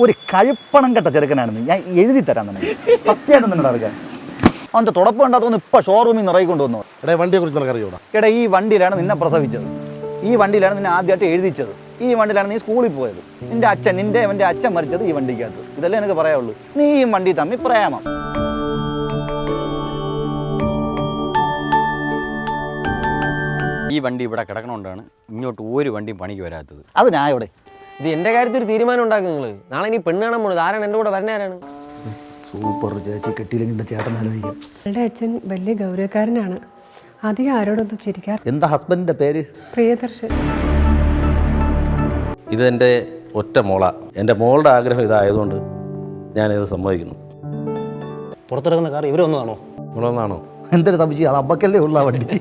ഒരു കഴിപ്പണം കെട്ട ചെറുക്കനാണെന്ന് ഞാൻ എഴുതി തരാൻ തന്നെ സത്യമായിട്ട് തന്നെ നടക്കാൻ അവൻ്റെ തുടപ്പം ഉണ്ടാകുന്ന ഇപ്പം ഷോറൂമിൽ നിന്ന് ഇറങ്ങിക്കൊണ്ട് വന്നു. എടാ വണ്ടിയെ കുറിച്ച് നിനക്ക് അറിയൂടാ? എടാ ഈ വണ്ടിയിലാണ് നിന്നെ പ്രസവിച്ചത്, ഈ വണ്ടിയിലാണ് നിന്നെ ആദ്യമായിട്ട് എഴുതിച്ചത്, ഈ വണ്ടിയിലാണ് നീ സ്കൂളിൽ പോയത്, എൻ്റെ അച്ഛൻ മരിച്ചത് ഈ വണ്ടിക്കകത്ത്. ഇതല്ലേ എനിക്ക് പറയാനുള്ളൂ. നീ ഈ വണ്ടി തമ്മിൽ പ്രേമം. ഈ വണ്ടി ഇവിടെ കിടക്കണോണ്ടാണ് ഇങ്ങോട്ട് ഒരു വണ്ടിയും പണിക്ക് വരാത്തത്. അത് ഞാൻ ഇവിടെ ഇത് എൻ്റെ കാര്യത്തിൽ ഒരു തീരുമാനം ഉണ്ടാക്കും നിങ്ങൾ. നാളെ ഇനി പെണ്ണ് കാണാൻ പോണത് ആരാണ്? എൻ്റെ കൂടെ വരണാരാണ്? സൂപ്പർ ചേച്ചി കെട്ടിയില്ലെങ്കിൽ ചേട്ടൻ ആലോചിക്കാം. അവളുടെ അച്ഛൻ വലിയ ഗൗരവക്കാരനാണ്. അധികം ആരോടൊന്നും ചിരിക്കാറ്. എന്താ ഹസ്ബൻഡിൻ്റെ പേര്? പ്രിയദർശൻ. ഇതെൻ്റെ ഒറ്റ മോള. എൻ്റെ മോളുടെ ആഗ്രഹം ഇതായതുകൊണ്ട് ഞാനിത് സമ്മതിക്കുന്നു. പുറത്തിറങ്ങുന്ന കാർ ഇവരൊന്നാണോ? നിങ്ങളൊന്നാണോ? എന്തൊരു തമ്മിച്ച് അത് അബ്ബക്കല്ലേ ഉള്ള വണ്ടി.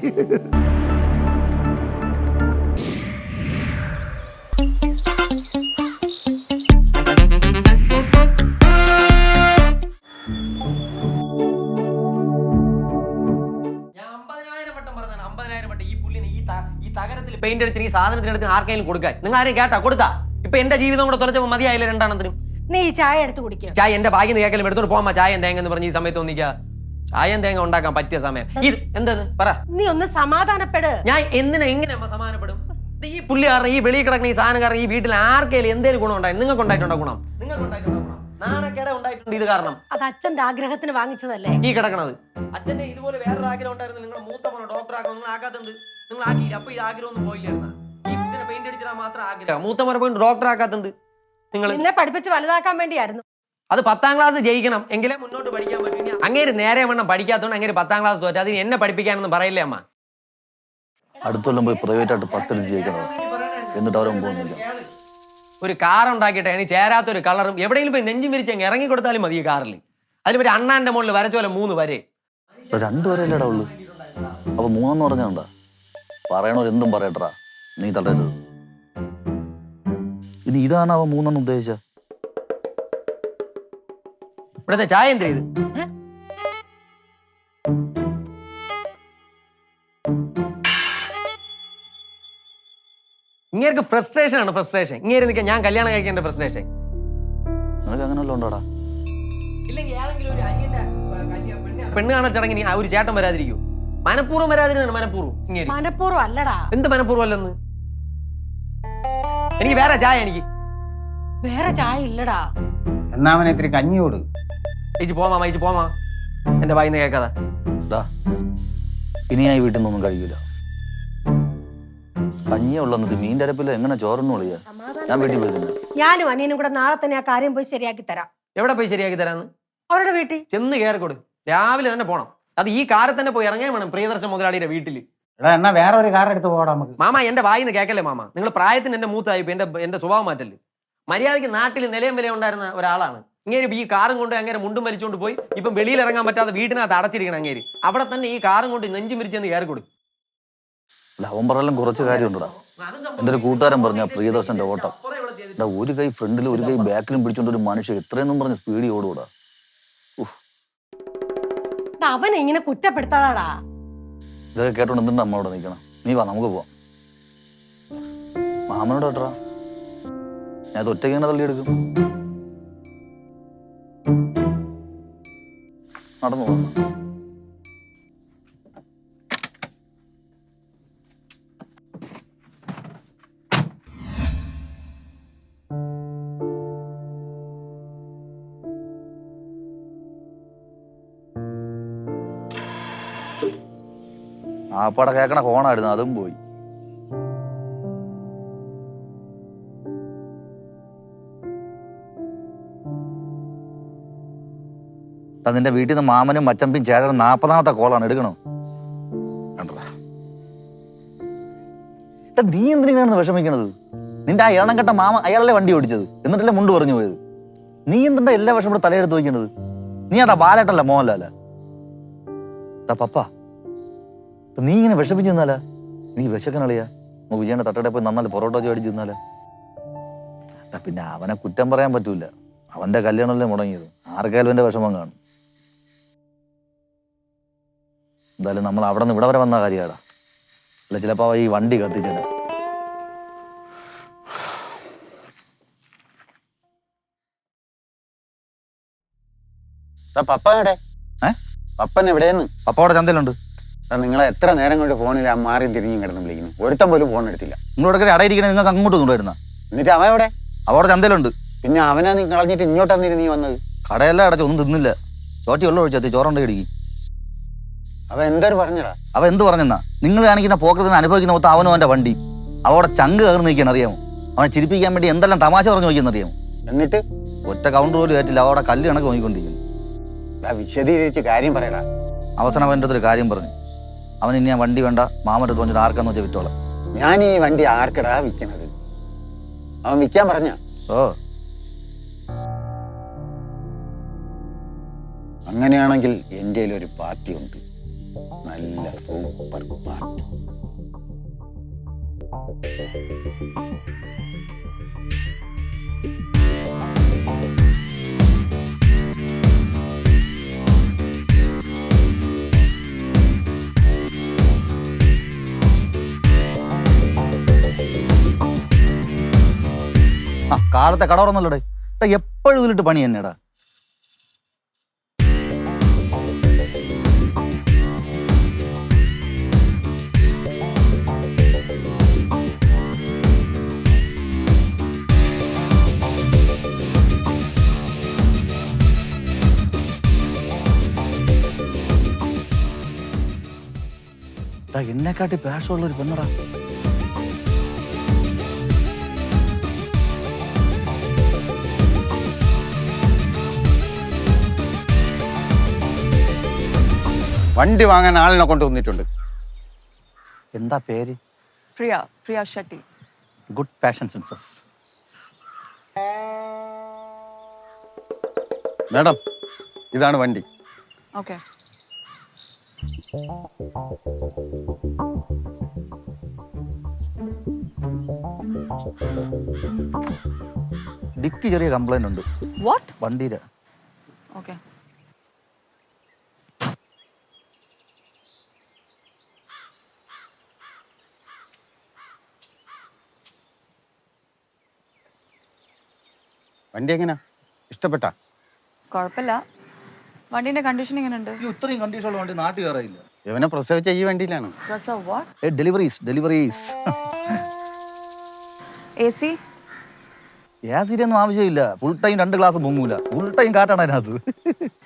തകരത്തിൽ പെയിന്റ് അടിച്ച് ഈ സാധനത്തിനടുത്ത് ആർക്കെങ്കിലും കൊടുക്കാൻ നിങ്ങൾ ആരെയും കേട്ടാ കൊടുത്താ? ഇപ്പൊ എന്റെ ജീവിതം കൂടെ തുറച്ചപ്പോ മതിയായില്ല രണ്ടാണെന്നിനും. നീ ഈ ചായ എടുത്ത് കുടിക്കുക. ചായ എന്റെ ഭാഗ്യം കേൾക്കലും എടുത്തോണ്ട് പോകാം. ചായം തേങ്ങ എന്ന് പറഞ്ഞ് ഈ സമയത്ത് ഒന്നിക്കാ ചായം തേങ്ങ ഉണ്ടാക്കാൻ പറ്റിയ സമയം ഇത് എന്തെന്ന് പറ. നീ ഒന്ന് സമാധാനപ്പെട്. ഞാൻ എങ്ങനെ സമാധാനപ്പെടും? ഈ പുള്ളി കാരണം ഈ വെളിയിൽ കിടക്കുന്ന ഈ സാധനം കാരണം ഈ വീട്ടിൽ ആർക്കെങ്കിലും എന്തേലും ഗുണം ഉണ്ടായി? നിങ്ങൾക്ക് ഉണ്ടായിട്ടുണ്ടോ ഗുണം? നിങ്ങൾക്ക് ഉണ്ടായിട്ടുണ്ടോ ഗുണം? നാണക്കേടെ ഉണ്ടായിട്ടുണ്ട് ഇത് കാരണം. അത് അച്ഛന്റെ ആഗ്രഹത്തിന് വാങ്ങിച്ചതല്ലേ ഈ കിടക്കണത് അച്ഛന്റെ ഇതുപോലെ വേറൊരു ആഗ്രഹം ഉണ്ടായിരുന്നു. നിങ്ങളുടെ മൂത്ത മോനെ ഡോക്ടർ ആക്കണം. നിങ്ങൾ ആക്കാത്തത് നിങ്ങൾ ആക്കിയില്ല. അപ്പൊ ഈ ആഗ്രഹം ഒന്നും പോയില്ലായിരുന്ന ഈ പെയിന്റ് അടിച്ചാൽ മാത്രം ആഗ്രഹം. മൂത്ത മോനെ പോയി ഡോക്ടർ ആക്കാത്തത് നിങ്ങൾ എന്നെ പഠിപ്പിച്ച് വലുതാക്കാൻ വേണ്ടിയായിരുന്നു. അത് 10ാം ക്ലാസ് ജയിക്കണം എങ്കിലേ മുന്നോട്ട് പഠിക്കാൻ പറ്റും. അങ്ങേര് നേരെ വണ്ണം പഠിക്കാത്തതുകൊണ്ട് അങ്ങേര് 10ാം ക്ലാസ് തോറ്റ. അതിന് എന്നെ പഠിപ്പിക്കാനൊന്നും പറയില്ലേ അമ്മ. അടുത്തൊല്ലം പോയി പ്രൈവറ്റ് ആയിട്ട് 10 ജയിക്കണം. എന്നിട്ട് അവരും പോകുന്നില്ല. ഒരു കാർ ഉണ്ടാക്കിയിട്ട് അതിന് ചേരാത്തൊരു കളറും എവിടെയെങ്കിലും പോയി നെഞ്ചും വിരിച്ച് അങ്ങ് ഇറങ്ങി കൊടുത്താലും മതി. ഈ കാറിൽ അതിന് ഒരു അണ്ണാന്റെ മുകളിൽ വരച്ച പോലെ 3 വരെ 2 വരെയല്ലേടാ ഉള്ളു. അപ്പൊ 3 പറഞ്ഞാ പറയണോ എന്തും പറയട്ടാ, നീ തട്ടരുത്. ഇനി ഇതാണ് അവൻ 3 ഉദ്ദേശിച്ച. ഇവിടുത്തെ ചായ എന്ത് ചെയ്ത്? ഇങ്ങേർക്ക് ഫ്രസ്ട്രേഷൻ ആണ്. ഫ്രസ്ട്രേഷൻ ഇങ്ങനെ നിൽക്കാൻ ഞാൻ കല്യാണം കഴിക്കേണ്ട ഫ്രസ്ട്രേഷൻ. നിനക്ക് അങ്ങനെ വല്ലതും ഉണ്ടോടാ? ഇല്ലെങ്കിൽ ഏതെങ്കിലും ഒരു അനിയന്റെ പെണ്ണ് കാണാൻ ചടങ്ങിന് ആ ഒരു ചേട്ടൻ വരാതിരിക്കും. മനഃപൂർവ്വം വരാതിരുന്നാണ്. മനഃപൂർവ്വം അല്ലടാ. എന്ത് മനഃപൂർവ്വം അല്ലെന്ന്? എനിക്ക് വേറെ ചായ. എനിക്ക് വേറെ ചായ ഇല്ലടാ. എന്നാ അവനെ ഇത്തിരി കഞ്ഞിയോട്. ഇച്ച് പോമാ എന്റെ വായിന്ന് കേൾക്കാതെ. ഇനി ഞാൻ ഈ വീട്ടിൽ നിന്നൊന്നും കഴിയൂല. കഞ്ഞിയെ ഉള്ളത് മീൻ്റെ അരപ്പില്ല. എങ്ങനെ ചോറിന് വിളിയാ? ഞാൻ വീട്ടിൽ പോയി തന്നെ. ഞാനും അനിയനും കൂടെ നാളെ തന്നെ ആ കാര്യം പോയി ശരിയാക്കി തരാം. എവിടെ പോയി ശരിയാക്കി തരാന്ന്? അവരുടെ വീട്ടിൽ ചെന്ന് കയറിക്കൊടു. രാവിലെ തന്നെ പോണം. അത് ഈ കാറിൽ തന്നെ പോയി ഇറങ്ങാൻ വേണം പ്രിയദർശൻ മുതലാളിയുടെ വീട്ടില്. എടാ എന്നാ വേറെ ഒരു കാർ എടുത്ത് പോടാ നമുക്ക്. മാമ എന്റെ വായിന്ന് കേൾക്കല്ലേ മാമ. നിങ്ങൾ പ്രായത്തിന് എന്റെ മൂത്തായി എന്റെ സ്വഭാവം മാറ്റല്ലേ. മര്യാദയ്ക്ക് നാട്ടിൽ നിലയും വില ഉണ്ടായിരുന്ന ഒരാളാണ് ഇങ്ങനെ. ഈ കാറും കൊണ്ട് അങ്ങനെ മുണ്ടും വലിച്ചുകൊണ്ട് പോയി ഇപ്പം വെളിയിൽ ഇറങ്ങാൻ പറ്റാതെ വീട്ടിനകത്ത് അടച്ചിരിക്കണം അങ്ങേര്. അവിടെ തന്നെ ഈ കാറും കൊണ്ട് നെഞ്ചും വിരിച്ചെന്ന് കയറിക്കൊടു. അവൻ പറയലും കുറച്ച് കാര്യമുണ്ടാ. എൻ്റെ ഒരു കൂട്ടുകാരൻ പറഞ്ഞ പ്രിയദർശന്റെ ഓട്ടം. ഒരു കൈ ഫ്രണ്ടിലും ഒരു കൈ ബാക്കിലും പിടിച്ചോണ്ട് ഒരു മനുഷ്യൻ എത്രയെന്നും പറഞ്ഞ് സ്പീഡിൽ ഓടുകൂടാ. അവൻ ഇങ്ങനെ കുറ്റപ്പെടുത്താതാടാ. ഇതൊക്കെ കേട്ടോണ്ട് എന്തിനാ അമ്മ അവിടെ നിൽക്കണം? നീ വാ, നമുക്ക് പോവാം. മാമനോട് കേട്ടറാ, ഞാൻ ഒറ്റയ്ക്ക് തന്നെ തള്ളിയെടുക്കും. നടന്നു പോവാം. ആപ്പാടെ കേൾക്കണ ഹോണായിരുന്നു, അതും പോയി. നിന്റെ വീട്ടിൽ നിന്ന് മാമനും മച്ചമ്പിയും ചേട്ടനും 40ാമത്തെ കോളാണ്. എടുക്കണോ? നീ എന്തിനാണ് വിഷമിക്കണത്? നിന്റെ ആ ഏണം കെട്ട മാമ അയാളല്ലേ വണ്ടി ഓടിച്ചത്, എന്നിട്ടല്ലേ മുണ്ട് പറഞ്ഞു പോയത്. നീ എന്തിന്റെ എല്ലാ വർഷം ഇവിടെ തലയെടുത്ത് വയ്ക്കണത്? നീ അതാ ബാലേട്ടല്ല മോഹൻലാല പപ്പ. നീ ഇങ്ങനെ വിഷമിച്ച് നിന്നാലാ? നീ വിശക്കനളിയാ. നമുക്ക് വിജയന്റെ തട്ടടെ പോയി നന്നാല് പൊറോട്ട അടിച്ച് നിന്നാലാ? പിന്നെ അവനെ കുറ്റം പറയാൻ പറ്റൂല. അവന്റെ കല്യാണമല്ലേ മുടങ്ങിയത്. ആർക്കായാലും എന്റെ വിഷമം കാണും. എന്തായാലും നമ്മൾ അവിടെ നിന്ന് ഇവിടെ വരെ വന്ന കാര്യമാടാ. അല്ല ചിലപ്പോ ഈ വണ്ടി കത്തിച്ചത് പപ്പ എവിടെ? പപ്പൻ എവിടെയെന്ന്? പപ്പ അവിടെ ചന്തയിലുണ്ട്. നിങ്ങളെ എത്ര നേരം കൊണ്ട് ഫോണിൽ മാറിയും തിരിഞ്ഞും കിടന്ന് വിളിക്കുന്നു, ഒരുത്തം പോലും ഫോൺ എടുത്തില്ല. നിങ്ങളോടൊക്കെ അടയിരിക്കണേ, നിങ്ങൾക്ക് അങ്ങോട്ട് കൊണ്ടുവരുന്ന. എന്നിട്ട് അവൻ എവിടെ? അവിടെ ചന്തയിലുണ്ട്. പിന്നെ അവനെ നീ കളഞ്ഞിട്ട് ഇങ്ങോട്ടാന്നിരുന്ന് നീ വന്നത്? കടയെല്ലാം അടച്ചു, ഒന്നും തിന്നില്ല. ചോട്ടി വെള്ളം ഒഴിച്ചെത്തി, ചോറുണ്ട് ഇടിക്കും. അവൻ എന്തൊരു പറഞ്ഞടാ? അവൻ എന്ത് പറഞ്ഞെന്നാ? നിങ്ങൾ കാണിക്കുന്ന പോക്കറ്റിന് അനുഭവിക്കുന്ന മൊത്തം അവനും അവൻ്റെ വണ്ടി. അവിടെ ചങ്ക് കയറി നിൽക്കാൻ അറിയാമോ? അവനെ ചിരിപ്പിക്കാൻ വേണ്ടി എന്തെല്ലാം തമാശ പറഞ്ഞു നോക്കിയെന്ന് അറിയാമോ? എന്നിട്ട് ഒറ്റ കൗണ്ടർ പോലും കയറ്റില്ല, അവിടെ കല്ല് കണക്ക് നോക്കിക്കൊണ്ടിരിക്കുന്നു. വിശദീകരിച്ച് കാര്യം പറയടാ. അവസാനം അവൻ്റെ അടുത്തൊരു കാര്യം പറഞ്ഞു. അവൻ ഇനി ഞാൻ വണ്ടി വേണ്ട, മാമൻ്റെ അടുത്ത് പറഞ്ഞിട്ട് ആർക്കാന്ന് വെച്ചാൽ വിറ്റോളാം. ഞാൻ ഈ വണ്ടി ആർക്കടാ വിൽക്കുന്നത്? അവൻ വിൽക്കാൻ പറഞ്ഞ? ഓ, അങ്ങനെയാണെങ്കിൽ എൻ്റെ ഒരു പാർട്ടി ഉണ്ട്, നല്ല സൂപ്പർ പാർട്ടി. ആ കാലത്തെ കട തുറന്നല്ലോടെ. എപ്പോഴും ഇതിലിട്ട് പണി തന്നെടാ. എന്നെക്കാട്ടി പാഷമുള്ളൊരു പെണ്ണടാ. വണ്ടി വാങ്ങാൻ ആളിനെ കൊണ്ടുവന്നിട്ടുണ്ട്. എന്താ പേര്? Priya Shetty. Good passion senses. Madam, ഇതാണ് വണ്ടി. ഓക്കെ. ഡിക്കി ചെറിയ കംപ്ലൈന്റ് ഉണ്ട് വാട്ട്? വണ്ടിയില്. ഓക്കെ. വണ്ടി എങ്ങനെയാ? ഇഷ്ടപ്പെട്ടാ? കുഴപ്പമില്ല. വണ്ടീന്റെ കണ്ടീഷൻ എങ്ങനെയുണ്ട്? ഇത്രയും കണ്ടീഷനുള്ള വണ്ടി നാട്ടിൽ കയറിയില്ല. ഇവനെ പ്രസവിച്ച ഈ വണ്ടിയിലാണ്. ഡെലിവറീസ്. AC? ഒന്നും ആവശ്യമില്ല. ഫുൾ ടൈം 2 ഗ്ലാസ് പൊങ്ങൂല. ഫുൾ ടൈം കാറ്റാണ് അതിനകത്ത്.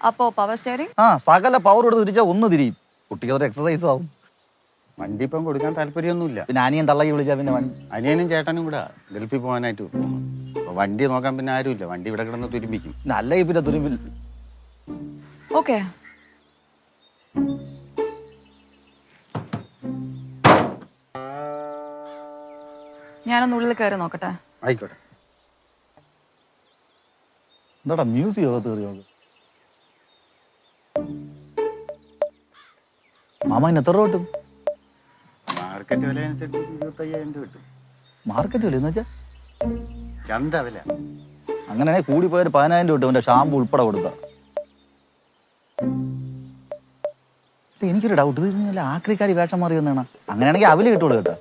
അപ്പോ പവർ സ്റ്റിയറിംഗ്? ആ, സകല പവർ കൊടുത്ത് തിരിച്ചാൽ ഒന്ന് തിരിയും. കുട്ടിക്ക് അതൊരു എക്സസൈസും ആവും. വണ്ടി ഇപ്പം കൊടുക്കാൻ താല്പര്യമൊന്നുമില്ല. പിന്നെ അനിയൻ തള്ളക്കി വിളിച്ചാൽ പിന്നെ അനിയനും ചേട്ടനും കൂടെ ഗൾഫിൽ പോകാനായിട്ട് പോകുന്നു. അപ്പൊ വണ്ടി നോക്കാൻ പിന്നെ ആരുമില്ല. വണ്ടി ഇവിടെ കിടന്ന് തുരുമ്പിക്കും. നല്ല പിന്നെ തുരുമ്പിൽ. ഓക്കെ. ഞാനൊന്ന് ഉള്ളിൽ കയറി നോക്കട്ടെ. ആയിക്കോട്ടെ. എന്താടാ മ്യൂസിയം കയറി? മാമ ഇന്ന് എത്ര രൂപ കിട്ടും? മാർക്കറ്റ് വില അനുസരിച്ച് 25,000 രൂപ കിട്ടും. മാർക്കറ്റ് വില എന്ന് വെച്ചാൽ ചന്ത വില. അങ്ങനെയാണെങ്കിൽ കൂടി പോയൊരു 10,000 രൂപ കിട്ടും. അവന്റെ ഷാമ്പു ഉൾപ്പെടെ കൊടുത്ത. എനിക്കൊരു ഡൗട്ട്, ഇത് നല്ല ആക്രിക്കാരി വേഷം മാറി വന്നാണ്. അങ്ങനെയാണെങ്കിൽ അവല് കിട്ടുള്ളൂ കേട്ടോ.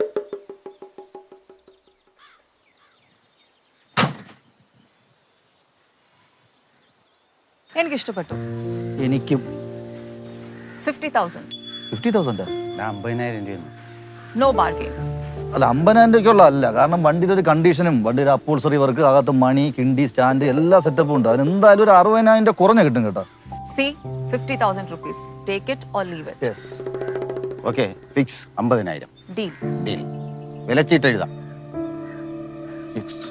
എനിക്ക് ഇഷ്ടപ്പെട്ടു. എനിക്കും. 50,000. 50,000? 50,000 രൂപ. No bargain. അല്ല, 50,000 രൂപയ്ക്കുള്ള അല്ല. കാരണം വണ്ടിയുടെ ഒരു കണ്ടീഷനും വണ്ടിയുടെ അപ്പോൾസറി വർക്ക്, അകത്ത് മണി, കിണ്ടി, സ്റ്റാൻഡ് എല്ലാ സെറ്റപ്പും ഉണ്ട്. അതിന് എന്തായാലും ഒരു 60,000 രൂപ കുറഞ്ഞ കിട്ടും കേട്ടോ. See, 50,000 rupees. Take it or leave it. Yes. Okay, fix 50,000. Deal. Deal. വിലച്ചിട്ട് എഴുതാം. ഫിക്സ്.